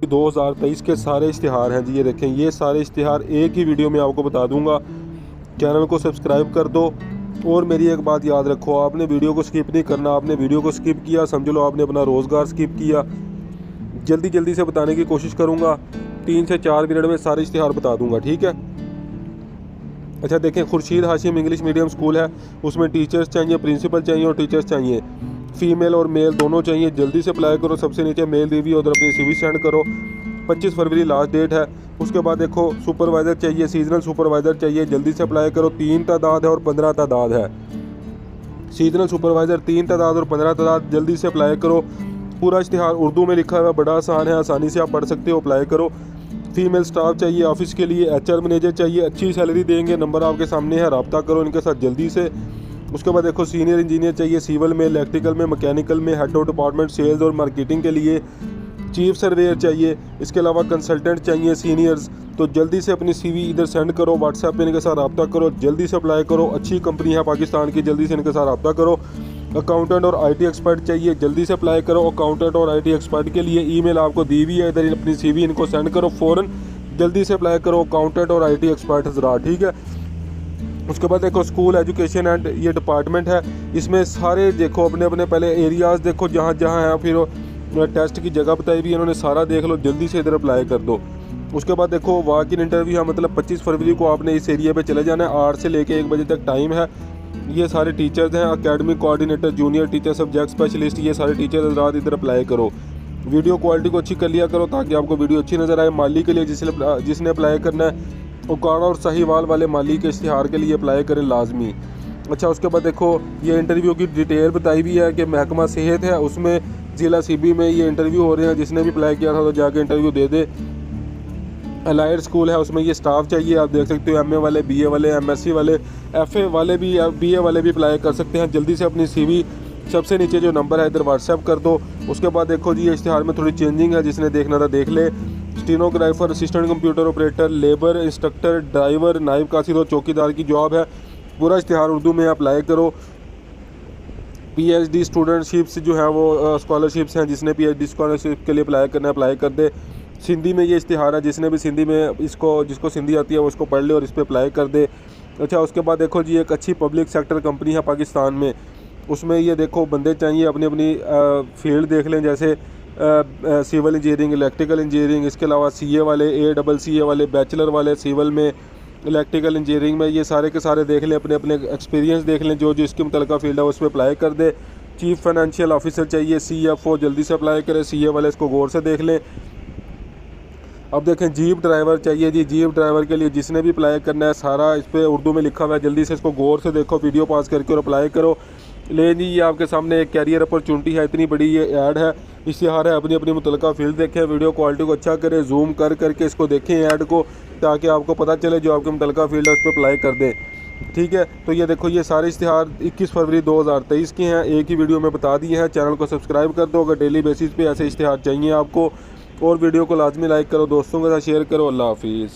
2023 के सारे इश्तिहार हैं जी। ये देखें, ये सारे इश्तिहार एक ही वीडियो में आपको बता दूंगा। चैनल को सब्सक्राइब कर दो। और मेरी एक बात याद रखो, आपने वीडियो को स्किप नहीं करना। आपने वीडियो को स्किप किया समझ लो आपने अपना रोज़गार स्किप किया। जल्दी जल्दी से बताने की कोशिश करूँगा, 3 से 4 मिनट में सारे इश्तिहार बता दूँगा, ठीक है। अच्छा देखें, Khurshid Hashim English medium school है, उसमें टीचर्स चाहिए, प्रिंसिपल चाहिए और टीचर्स चाहिए, फीमेल और मेल दोनों चाहिए। जल्दी से अप्लाई करो। सबसे नीचे मेल रिव्यू, उधर अपनी CV सेंड करो। 25 फरवरी लास्ट डेट है। उसके बाद देखो सुपरवाइज़र चाहिए, सीजनल सुपरवाइज़र चाहिए, जल्दी से अप्लाई करो। 3 तादाद है और 15 तादाद है। सीजनल सुपरवाइज़र 3 तादाद और 15 तादाद, जल्दी से अप्लाई करो। पूरा इश्तिहार उर्दू में लिखा हुआ है, बड़ा आसान है, आसानी से आप पढ़ सकते हो। अप्लाई करो। फीमेल स्टाफ चाहिए ऑफिस के लिए, HR मैनेजर चाहिए, अच्छी सैलरी देंगे, नंबर आपके सामने है, रब्ता करो इनके साथ जल्दी से। उसके बाद देखो सीनियर इंजीनियर चाहिए, सिविल में, इलेक्ट्रिकल में, मैकेनिकल में, हेड ऑफ डिपार्टमेंट सेल्स और मार्केटिंग के लिए, चीफ सर्वेयर चाहिए, इसके अलावा कंसल्टेंट चाहिए सीनियर्स। तो जल्दी से अपनी CV इधर सेंड करो, व्हाट्सएप पे इनके साथ रब्ता करो, जल्दी से अप्लाई करो। अच्छी कंपनी है पाकिस्तान की, जल्दी से इनके साथ रब्ता करो। अकाउंटेंट और IT एक्सपर्ट चाहिए, जल्दी से अप्लाई करो। अकाउंटेंट और IT एक्सपर्ट के लिए ईमेल आपको दी हुई है, इधर अपनी CV इनको सेंड करो फ़ौरन, जल्दी से अप्लाई करो अकाउंटेंट और IT एक्सपर्ट हजरात, ठीक है। उसके बाद देखो स्कूल एजुकेशन एंड ये डिपार्टमेंट है, इसमें सारे देखो अपने अपने पहले एरियाज़ देखो जहाँ जहाँ हैं, फिर टेस्ट की जगह बताई भी इन्होंने, सारा देख लो, जल्दी से इधर अप्लाई कर दो। उसके बाद देखो वॉक इन इंटरव्यू है, मतलब 25 फरवरी को आपने इस एरिया पे चले जाना है। 8 से लेके 1 बजे तक टाइम है। ये सारे टीचर्स हैं, academic coordinator, junior teacher, subject specialist, ये सारे टीचर हजरात इधर अप्लाई करो। वीडियो क्वालिटी को अच्छी कर लिया करो ताकि आपको वीडियो अच्छी नज़र आए। माली के लिए जिसने अप्लाई करना है, उकाड़ा और साहिवाल वाले माली के इश्तिहार के लिए अप्लाई करें लाजमी। अच्छा उसके बाद देखो ये इंटरव्यू की डिटेल बताई हुई है कि महकमा सेहत है, उसमें ज़िला CB में ये इंटरव्यू हो रहे हैं। जिसने भी अप्लाई किया था तो जाके इंटरव्यू दे दे। अलाइड स्कूल है, उसमें ये स्टाफ चाहिए, आप देख सकते हो। MA वाले, BA वाले, MSc वाले, FA वाले भी, BA वाले भी अप्लाई कर सकते हैं। जल्दी से अपनी CV सबसे नीचे जो नंबर है इधर व्हाट्सएप कर दो। उसके बाद देखो जी ये इश्तिहार में थोड़ी चेंजिंग है, जिसने देखना था देख ले। Stenographer, assistant computer operator, labour instructor, driver, नायब कासिद और चौकीदार की जॉब है। पूरा इश्तिहार उर्दू में अप्लाई करो। PhD स्टूडेंटशिप्स जो है वो स्कॉलरशिप्स हैं, जिसने PhD स्कॉलरशिप के लिए अप्लाई करना है अप्लाई कर दे। सिंधी में ये इश्तिहार है, जिसने भी सिंधी में जिसको सिंधी आती है वो इसको पढ़ ले और इस पर अप्लाई कर दे। अच्छा उसके बाद देखो जी एक अच्छी पब्लिक सेक्टर कंपनी है पाकिस्तान में, उसमें ये देखो बंदे चाहिए, अपनी अपनी फील्ड देख लें, जैसे सिविल इंजीनियरिंग, इलेक्ट्रिकल इंजीनियरिंग, इसके अलावा CA वाले, ACCA वाले, बैचलर वाले सिविल में, इलेक्ट्रिकल इंजीनियरिंग में, ये सारे के सारे देख लें, अपने अपने एक्सपीरियंस देख लें, जो जो इसके मुतल्लिका फील्ड है उस पर अप्लाई कर दे। चीफ फाइनेंशियल ऑफिसर चाहिए, CFO, जल्दी से अप्लाई करें। CA वाले इसको गौर से देख लें। अब देखें जीप ड्राइवर चाहिए जी, जीप ड्राइवर के लिए जिसने भी अप्लाई करना है सारा इस पर उर्दू में लिखा हुआ है, जल्दी से इसको गौर से देखो, वीडियो पास करके और अप्लाई करो। ले जी ये आपके सामने एक कैरियर अपॉर्चुनिटी है, इतनी बड़ी ये ऐड है, इश्तिहार है, अपनी अपनी मुतल्लिका फील्ड देखें, वीडियो क्वालिटी को अच्छा करें, जूम कर करके इसको देखें ऐड को, ताकि आपको पता चले जो आपके मुतल्लिका फील्ड है उस पर अप्लाई कर दें, ठीक है। तो ये देखो ये सारे इश्तिहार 21 फरवरी 2023 के हैं, एक ही वीडियो में बता दिए हैं। चैनल को सब्सक्राइब कर दो अगर डेली बेसिस पे ऐसे इश्तिहार चाहिए आपको, और वीडियो को लाजमी लाइक करो, दोस्तों के साथ शेयर करो। अल्लाह हाफिज़।